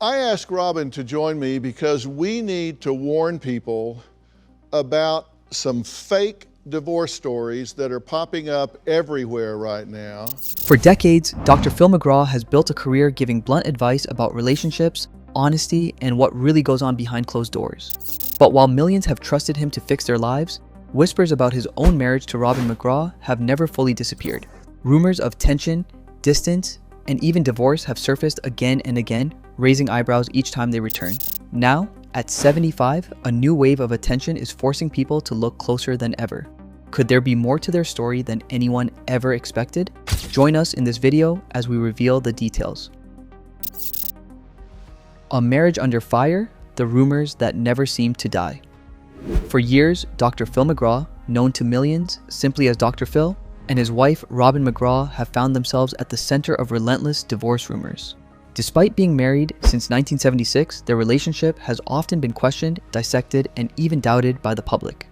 I asked Robin to join me because we need to warn people about some fake divorce stories that are popping up everywhere right now. For decades, Dr. Phil McGraw has built a career giving blunt advice about relationships, honesty, and what really goes on behind closed doors. But while millions have trusted him to fix their lives, whispers about his own marriage to Robin McGraw have never fully disappeared. Rumors of tension, distance, and even divorce have surfaced again and again, raising eyebrows each time they return. Now, at 75, a new wave of attention is forcing people to look closer than ever. Could there be more to their story than anyone ever expected? Join us in this video as we reveal the details. A marriage under fire, the rumors that never seemed to die. For years, Dr. Phil McGraw, known to millions simply as Dr. Phil, and his wife Robin McGraw have found themselves at the center of relentless divorce rumors. Despite being married since 1976, their relationship has often been questioned, dissected, and even doubted by the public.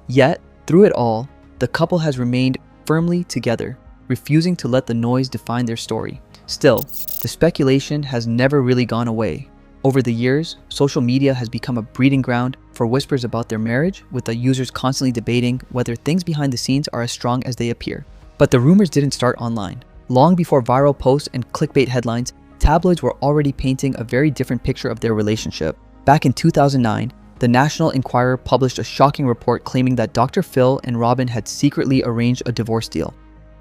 Yet, through it all, the couple has remained firmly together, refusing to let the noise define their story. Still, the speculation has never really gone away. Over the years, social media has become a breeding ground for whispers about their marriage, with the users constantly debating whether things behind the scenes are as strong as they appear. But the rumors didn't start online. Long before viral posts and clickbait headlines, tabloids were already painting a very different picture of their relationship. Back in 2009, the National Enquirer published a shocking report claiming that Dr. Phil and Robin had secretly arranged a divorce deal.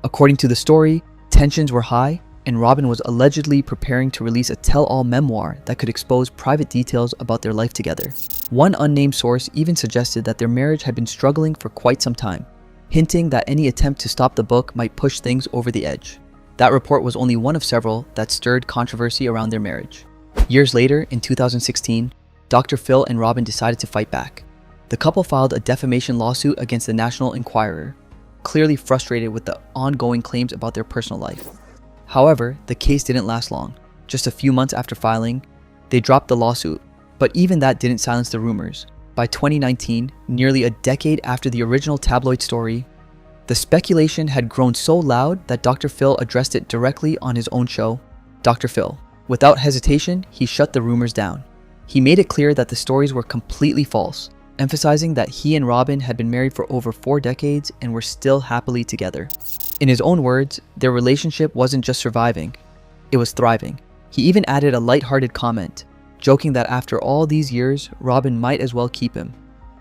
According to the story, tensions were high, and Robin was allegedly preparing to release a tell-all memoir that could expose private details about their life together. One unnamed source even suggested that their marriage had been struggling for quite some time, hinting that any attempt to stop the book might push things over the edge. That report was only one of several that stirred controversy around their marriage. Years later, in 2016, Dr. Phil and Robin decided to fight back. The couple filed a defamation lawsuit against the National Enquirer, clearly frustrated with the ongoing claims about their personal life. However, the case didn't last long. Just a few months after filing, they dropped the lawsuit, but even that didn't silence the rumors. By 2019, nearly a decade after the original tabloid story, the speculation had grown so loud that Dr. Phil addressed it directly on his own show, Dr. Phil. Without hesitation, he shut the rumors down. He made it clear that the stories were completely false, emphasizing that he and Robin had been married for over 4 decades and were still happily together. In his own words, their relationship wasn't just surviving, it was thriving. He even added a lighthearted comment, joking that after all these years, Robin might as well keep him.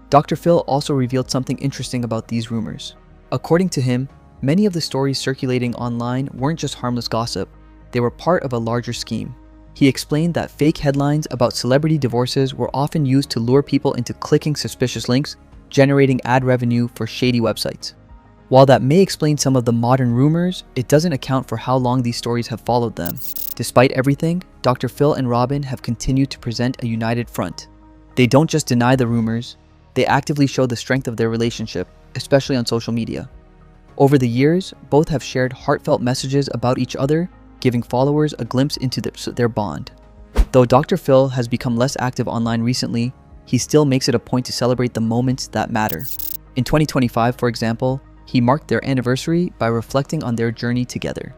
Dr. Phil also revealed something interesting about these rumors. According to him, many of the stories circulating online weren't just harmless gossip, they were part of a larger scheme. He explained that fake headlines about celebrity divorces were often used to lure people into clicking suspicious links, generating ad revenue for shady websites. While that may explain some of the modern rumors, it doesn't account for how long these stories have followed them. Despite everything, Dr. Phil and Robin have continued to present a united front. They don't just deny the rumors, they actively show the strength of their relationship, especially on social media. Over the years, both have shared heartfelt messages about each other, giving followers a glimpse into their bond. Though Dr. Phil has become less active online recently, he still makes it a point to celebrate the moments that matter. In 2025, for example, he marked their anniversary by reflecting on their journey together.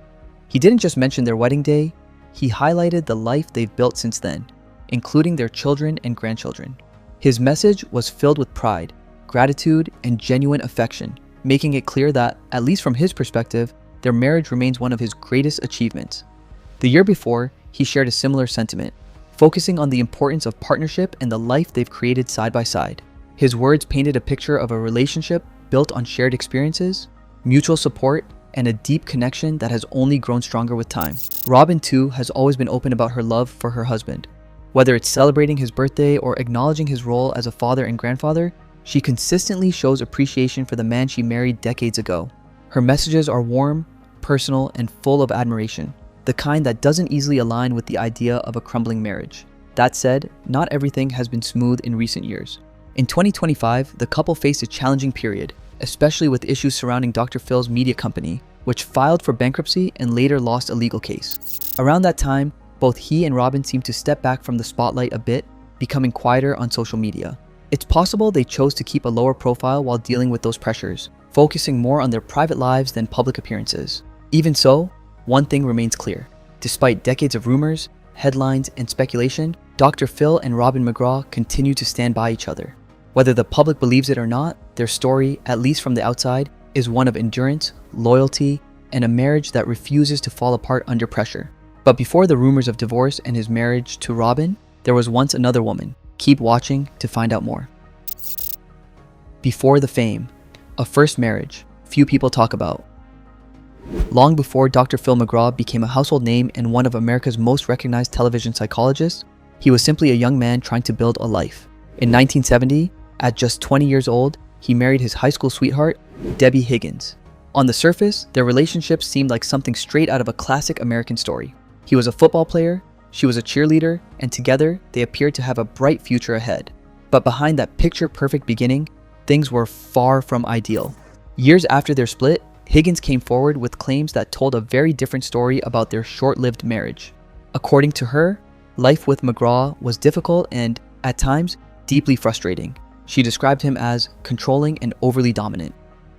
He didn't just mention their wedding day, he highlighted the life they've built since then, including their children and grandchildren. His message was filled with pride, gratitude, and genuine affection, making it clear that, at least from his perspective, their marriage remains one of his greatest achievements. The year before, he shared a similar sentiment, focusing on the importance of partnership and the life they've created side by side. His words painted a picture of a relationship built on shared experiences, mutual support, and a deep connection that has only grown stronger with time. Robin, too, has always been open about her love for her husband. Whether it's celebrating his birthday or acknowledging his role as a father and grandfather, she consistently shows appreciation for the man she married decades ago. Her messages are warm, personal, and full of admiration, the kind that doesn't easily align with the idea of a crumbling marriage. That said, not everything has been smooth in recent years. In 2025, the couple faced a challenging period, especially with issues surrounding Dr. Phil's media company, which filed for bankruptcy and later lost a legal case. Around that time, both he and Robin seemed to step back from the spotlight a bit, becoming quieter on social media. It's possible they chose to keep a lower profile while dealing with those pressures, focusing more on their private lives than public appearances. Even so, one thing remains clear. Despite decades of rumors, headlines, and speculation, Dr. Phil and Robin McGraw continue to stand by each other. Whether the public believes it or not, their story, at least from the outside, is one of endurance, loyalty, and a marriage that refuses to fall apart under pressure. But before the rumors of divorce and his marriage to Robin, there was once another woman. Keep watching to find out more. Before the fame, a first marriage few people talk about. Long before Dr. Phil McGraw became a household name and one of America's most recognized television psychologists, he was simply a young man trying to build a life. In 1970, at just 20 years old, he married his high school sweetheart, Debbie Higgins. On the surface, their relationship seemed like something straight out of a classic American story. He was a football player, she was a cheerleader, and together they appeared to have a bright future ahead. But behind that picture-perfect beginning, things were far from ideal. Years after their split, Higgins came forward with claims that told a very different story about their short-lived marriage. According to her, life with McGraw was difficult and, at times, deeply frustrating. She described him as controlling and overly dominant,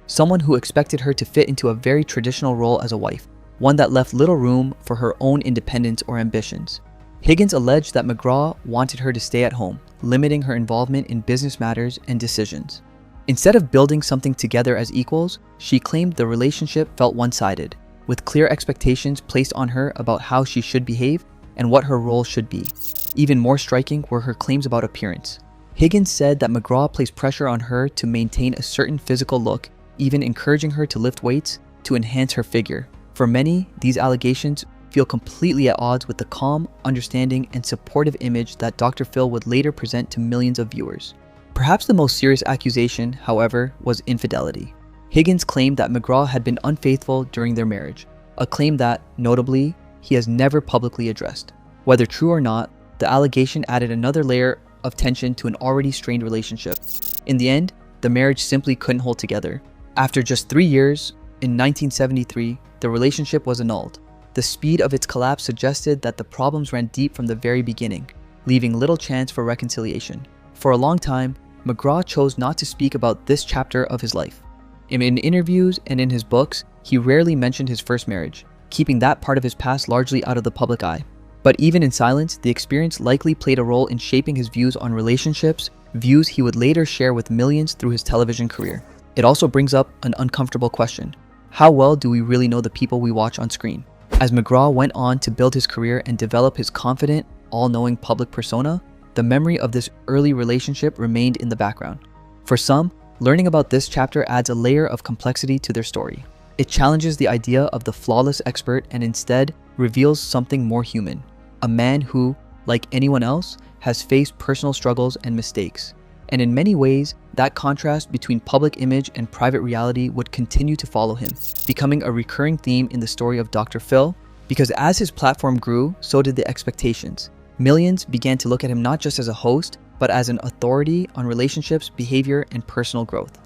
someone who expected her to fit into a very traditional role as a wife, one that left little room for her own independence or ambitions. Higgins alleged that McGraw wanted her to stay at home, limiting her involvement in business matters and decisions. Instead of building something together as equals, she claimed the relationship felt one-sided, with clear expectations placed on her about how she should behave and what her role should be. Even more striking were her claims about appearance. Higgins said that McGraw placed pressure on her to maintain a certain physical look, even encouraging her to lift weights to enhance her figure. For many, these allegations feel completely at odds with the calm, understanding, and supportive image that Dr. Phil would later present to millions of viewers. Perhaps the most serious accusation, however, was infidelity. Higgins claimed that McGraw had been unfaithful during their marriage, a claim that, notably, he has never publicly addressed. Whether true or not, the allegation added another layer of tension to an already strained relationship. In the end, the marriage simply couldn't hold together. After just 3 years, in 1973, the relationship was annulled. The speed of its collapse suggested that the problems ran deep from the very beginning, leaving little chance for reconciliation. For a long time, McGraw chose not to speak about this chapter of his life. In interviews and in his books, he rarely mentioned his first marriage, keeping that part of his past largely out of the public eye. But even in silence, the experience likely played a role in shaping his views on relationships, views he would later share with millions through his television career. It also brings up an uncomfortable question. How well do we really know the people we watch on screen? As McGraw went on to build his career and develop his confident, all-knowing public persona, the memory of this early relationship remained in the background. For some, learning about this chapter adds a layer of complexity to their story. It challenges the idea of the flawless expert and instead reveals something more human. A man who, like anyone else, has faced personal struggles and mistakes. And in many ways, that contrast between public image and private reality would continue to follow him, becoming a recurring theme in the story of Dr. Phil, because as his platform grew, so did the expectations. Millions began to look at him not just as a host, but as an authority on relationships, behavior, and personal growth.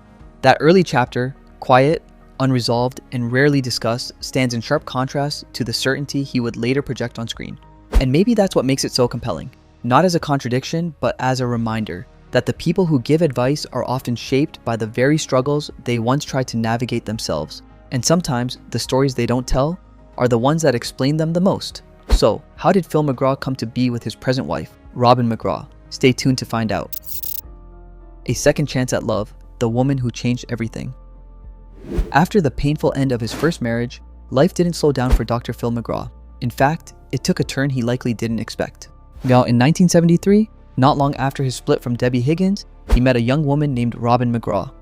That early chapter, quiet, unresolved, and rarely discussed, stands in sharp contrast to the certainty he would later project on screen. And maybe that's what makes it so compelling, not as a contradiction, but as a reminder that the people who give advice are often shaped by the very struggles they once tried to navigate themselves. And sometimes the stories they don't tell are the ones that explain them the most. So, how did Phil McGraw come to be with his present wife, Robin McGraw? Stay tuned to find out. A second chance at love, the woman who changed everything. After the painful end of his first marriage, life didn't slow down for Dr. Phil McGraw. In fact, it took a turn he likely didn't expect. Now, in 1973, not long after his split from Debbie Higgins, he met a young woman named Robin McGraw.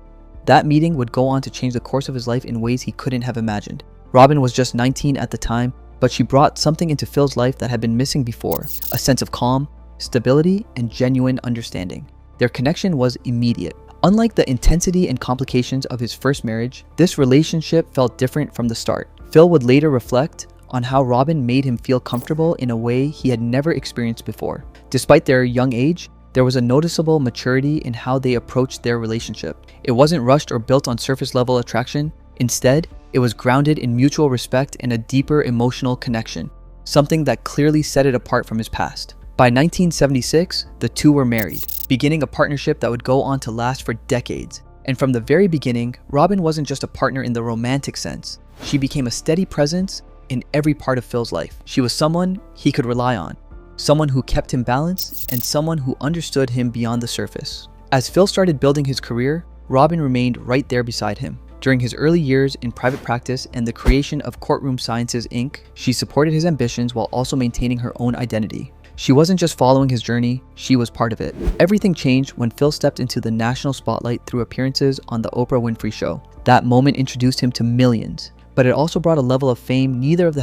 That meeting would go on to change the course of his life in ways he couldn't have imagined. Robin was just 19 at the time, but she brought something into Phil's life that had been missing before, a sense of calm, stability, and genuine understanding. Their connection was immediate. Unlike the intensity and complications of his first marriage, this relationship felt different from the start. Phil would later reflect on how Robin made him feel comfortable in a way he had never experienced before. Despite their young age, there was a noticeable maturity in how they approached their relationship. It wasn't rushed or built on surface-level attraction. Instead, it was grounded in mutual respect and a deeper emotional connection, something that clearly set it apart from his past. By 1976, the two were married, beginning a partnership that would go on to last for decades. And from the very beginning, Robin wasn't just a partner in the romantic sense. She became a steady presence in every part of Phil's life. She was someone he could rely on, someone who kept him balanced, and someone who understood him beyond the surface. As Phil started building his career, Robin remained right there beside him. During his early years in private practice and the creation of Courtroom Sciences Inc., she supported his ambitions while also maintaining her own identity. She wasn't just following his journey, she was part of it. Everything changed when Phil stepped into the national spotlight through appearances on The Oprah Winfrey Show. That moment introduced him to millions, but it also brought a level of fame neither of the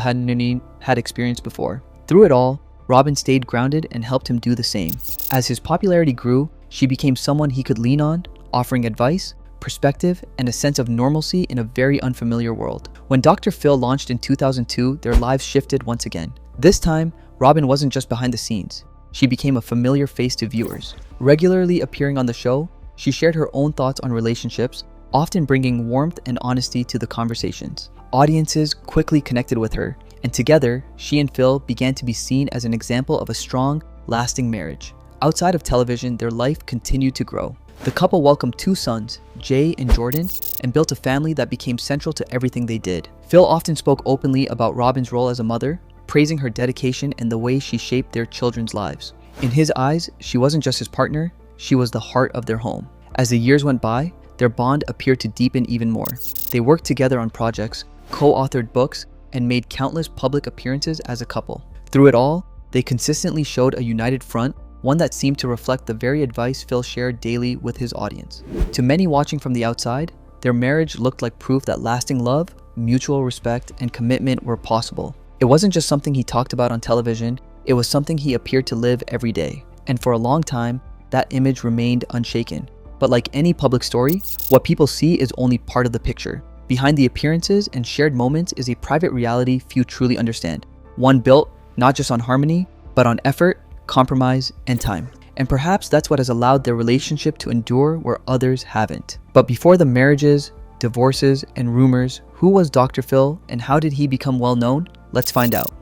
had experienced before. Through it all, Robin stayed grounded and helped him do the same. As his popularity grew, she became someone he could lean on, offering advice, perspective, and a sense of normalcy in a very unfamiliar world. When Dr. Phil launched in 2002, their lives shifted once again. This time, Robin wasn't just behind the scenes. She became a familiar face to viewers. Regularly appearing on the show, she shared her own thoughts on relationships, often bringing warmth and honesty to the conversations. Audiences quickly connected with her, and together, she and Phil began to be seen as an example of a strong, lasting marriage. Outside of television, their life continued to grow. The couple welcomed 2 sons, Jay and Jordan, and built a family that became central to everything they did. Phil often spoke openly about Robin's role as a mother, praising her dedication and the way she shaped their children's lives. In his eyes, she wasn't just his partner, she was the heart of their home. As the years went by, their bond appeared to deepen even more. They worked together on projects, co-authored books, and made countless public appearances as a couple. Through it all, they consistently showed a united front, one that seemed to reflect the very advice Phil shared daily with his audience. To many watching from the outside, their marriage looked like proof that lasting love, mutual respect, and commitment were possible. It wasn't just something he talked about on television, it was something he appeared to live every day. And for a long time, that image remained unshaken. But like any public story, what people see is only part of the picture. Behind the appearances and shared moments is a private reality few truly understand. One built not just on harmony, but on effort, compromise, and time. And perhaps that's what has allowed their relationship to endure where others haven't. But before the marriages, divorces, and rumors, who was Dr. Phil and how did he become well known? Let's find out.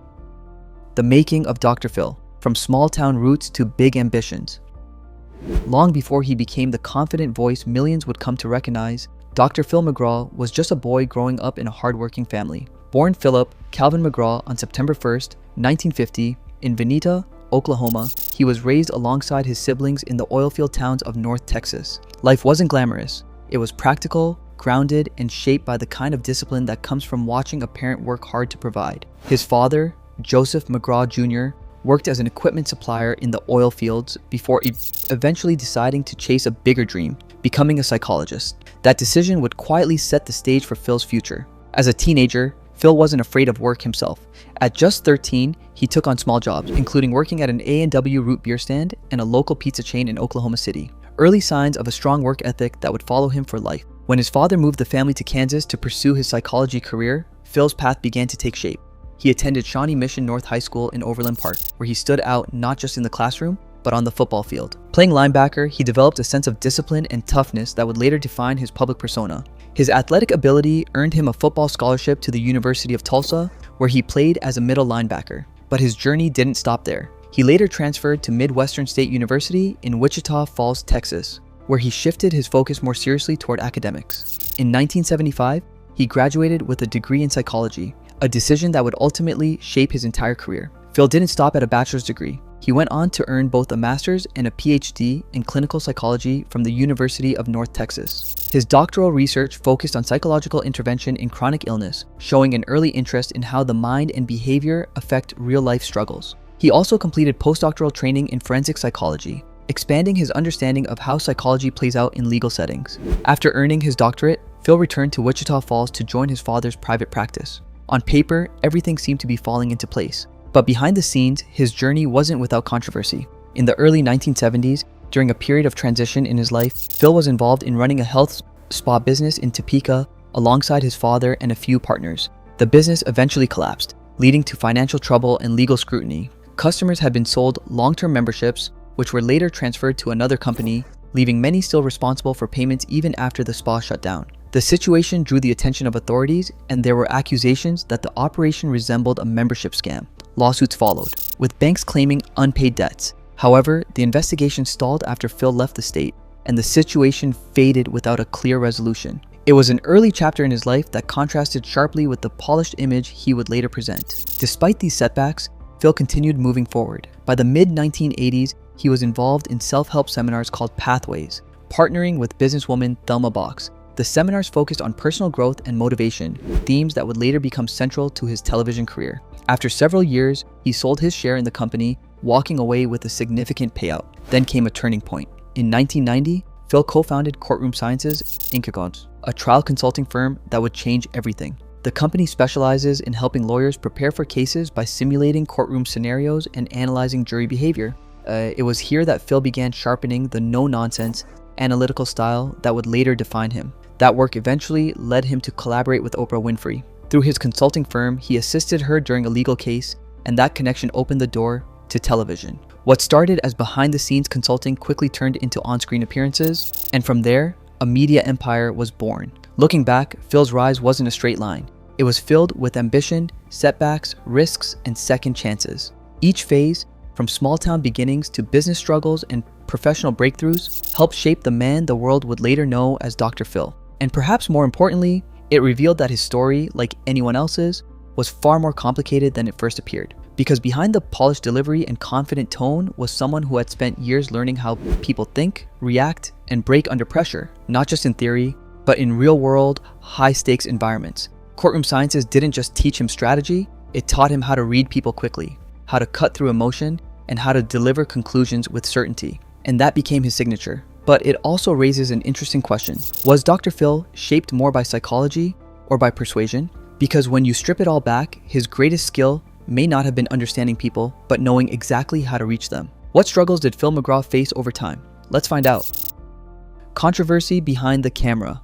The making of Dr. Phil, from small town roots to big ambitions. Long before he became the confident voice millions would come to recognize, Dr. Phil McGraw was just a boy growing up in a hardworking family. Born Philip Calvin McGraw on September 1st, 1950, in Vinita, Oklahoma, he was raised alongside his siblings in the oilfield towns of North Texas. Life wasn't glamorous. It was practical, grounded, and shaped by the kind of discipline that comes from watching a parent work hard to provide. His father, Joseph McGraw Jr., worked as an equipment supplier in the oil fields before eventually deciding to chase a bigger dream, becoming a psychologist. That decision would quietly set the stage for Phil's future. As a teenager, Phil wasn't afraid of work himself. At just 13, he took on small jobs, including working at an A&W root beer stand and a local pizza chain in Oklahoma City. Early signs of a strong work ethic that would follow him for life. When his father moved the family to Kansas to pursue his psychology career, Phil's path began to take shape. He attended Shawnee Mission North High School in Overland Park, where he stood out not just in the classroom, but on the football field. Playing linebacker, he developed a sense of discipline and toughness that would later define his public persona. His athletic ability earned him a football scholarship to the University of Tulsa, where he played as a middle linebacker. But his journey didn't stop there. He later transferred to Midwestern State University in Wichita Falls, Texas, where he shifted his focus more seriously toward academics. In 1975, he graduated with a degree in psychology, a decision that would ultimately shape his entire career. Phil didn't stop at a bachelor's degree. He went on to earn both a master's and a PhD in clinical psychology from the University of North Texas. His doctoral research focused on psychological intervention in chronic illness, showing an early interest in how the mind and behavior affect real-life struggles. He also completed postdoctoral training in forensic psychology, expanding his understanding of how psychology plays out in legal settings. After earning his doctorate, Phil returned to Wichita Falls to join his father's private practice. On paper, everything seemed to be falling into place. But behind the scenes, his journey wasn't without controversy. In the early 1970s, during a period of transition in his life, Phil was involved in running a health spa business in Topeka alongside his father and a few partners. The business eventually collapsed, leading to financial trouble and legal scrutiny. Customers had been sold long-term memberships, which were later transferred to another company, leaving many still responsible for payments even after the spa shut down. The situation drew the attention of authorities, and there were accusations that the operation resembled a membership scam. Lawsuits followed, with banks claiming unpaid debts. However, the investigation stalled after Phil left the state, and the situation faded without a clear resolution. It was an early chapter in his life that contrasted sharply with the polished image he would later present. Despite these setbacks, Phil continued moving forward. By the mid-1980s, he was involved in self-help seminars called Pathways, partnering with businesswoman Thelma Box. The seminars focused on personal growth and motivation, themes that would later become central to his television career. After several years, he sold his share in the company, walking away with a significant payout. Then came a turning point. In 1990, Phil co-founded Courtroom Sciences Inc., a trial consulting firm that would change everything. The company specializes in helping lawyers prepare for cases by simulating courtroom scenarios and analyzing jury behavior. It was here that Phil began sharpening the no-nonsense, analytical style that would later define him. That work eventually led him to collaborate with Oprah Winfrey. Through his consulting firm, he assisted her during a legal case, and that connection opened the door to television. What started as behind-the-scenes consulting quickly turned into on-screen appearances, and from there, a media empire was born. Looking back, Phil's rise wasn't a straight line. It was filled with ambition, setbacks, risks, and second chances. Each phase, from small-town beginnings to business struggles and professional breakthroughs, helped shape the man the world would later know as Dr. Phil. And perhaps more importantly, it revealed that his story, like anyone else's, was far more complicated than it first appeared. Because behind the polished delivery and confident tone was someone who had spent years learning how people think, react, and break under pressure, not just in theory, but in real-world, high-stakes environments. Courtroom Sciences didn't just teach him strategy, it taught him how to read people quickly, how to cut through emotion, and how to deliver conclusions with certainty. And that became his signature. But it also raises an interesting question. Was Dr. Phil shaped more by psychology or by persuasion? Because when you strip it all back, his greatest skill may not have been understanding people, but knowing exactly how to reach them. What struggles did Phil McGraw face over time? Let's find out. Controversy behind the camera.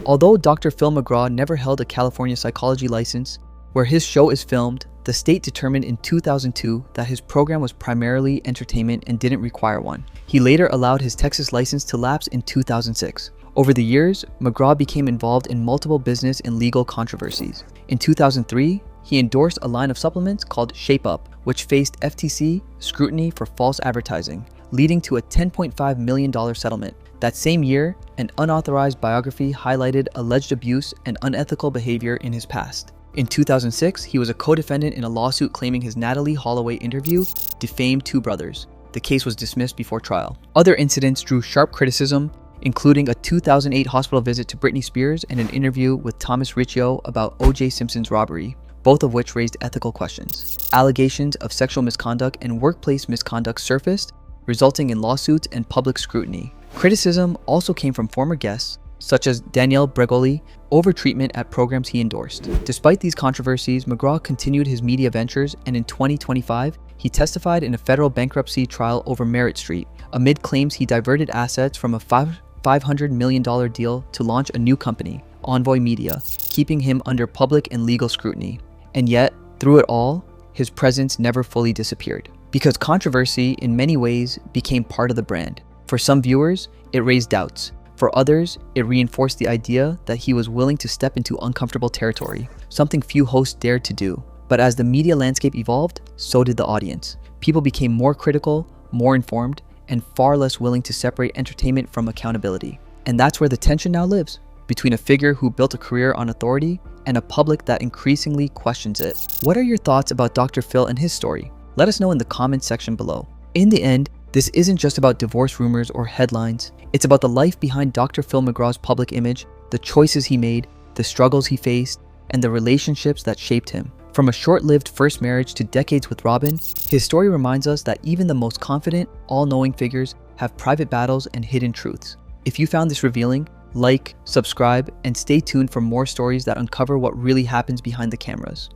Although Dr. Phil McGraw never held a California psychology license, where his show is filmed, the state determined in 2002 that his program was primarily entertainment and didn't require one. He later allowed his Texas license to lapse in 2006. Over the years, McGraw became involved in multiple business and legal controversies. In 2003, he endorsed a line of supplements called Shape Up, which faced FTC scrutiny for false advertising, leading to a $10.5 million settlement. That same year, an unauthorized biography highlighted alleged abuse and unethical behavior in his past. In 2006, he was a co-defendant in a lawsuit claiming his Natalie Holloway interview defamed two brothers. The case was dismissed before trial. Other incidents drew sharp criticism, including a 2008 hospital visit to Britney Spears and an interview with Thomas Riccio about O.J. Simpson's robbery, both of which raised ethical questions. Allegations of sexual misconduct and workplace misconduct surfaced, resulting in lawsuits and public scrutiny. Criticism also came from former guests, such as Danielle Bregoli, over treatment at programs he endorsed. Despite these controversies, McGraw continued his media ventures, and in 2025, he testified in a federal bankruptcy trial over Merritt Street, amid claims he diverted assets from a $500 million deal to launch a new company, Envoy Media, keeping him under public and legal scrutiny. And yet, through it all, his presence never fully disappeared. Because controversy, in many ways, became part of the brand. For some viewers, it raised doubts. For others, it reinforced the idea that he was willing to step into uncomfortable territory, something few hosts dared to do. But as the media landscape evolved, so did the audience. People became more critical, more informed, and far less willing to separate entertainment from accountability. And that's where the tension now lives, between a figure who built a career on authority and a public that increasingly questions it. What are your thoughts about Dr. Phil and his story? Let us know in the comments section below. In the end, this isn't just about divorce rumors or headlines. It's about the life behind Dr. Phil McGraw's public image, the choices he made, the struggles he faced, and the relationships that shaped him. From a short-lived first marriage to decades with Robin, his story reminds us that even the most confident, all-knowing figures have private battles and hidden truths. If you found this revealing, like, subscribe, and stay tuned for more stories that uncover what really happens behind the cameras.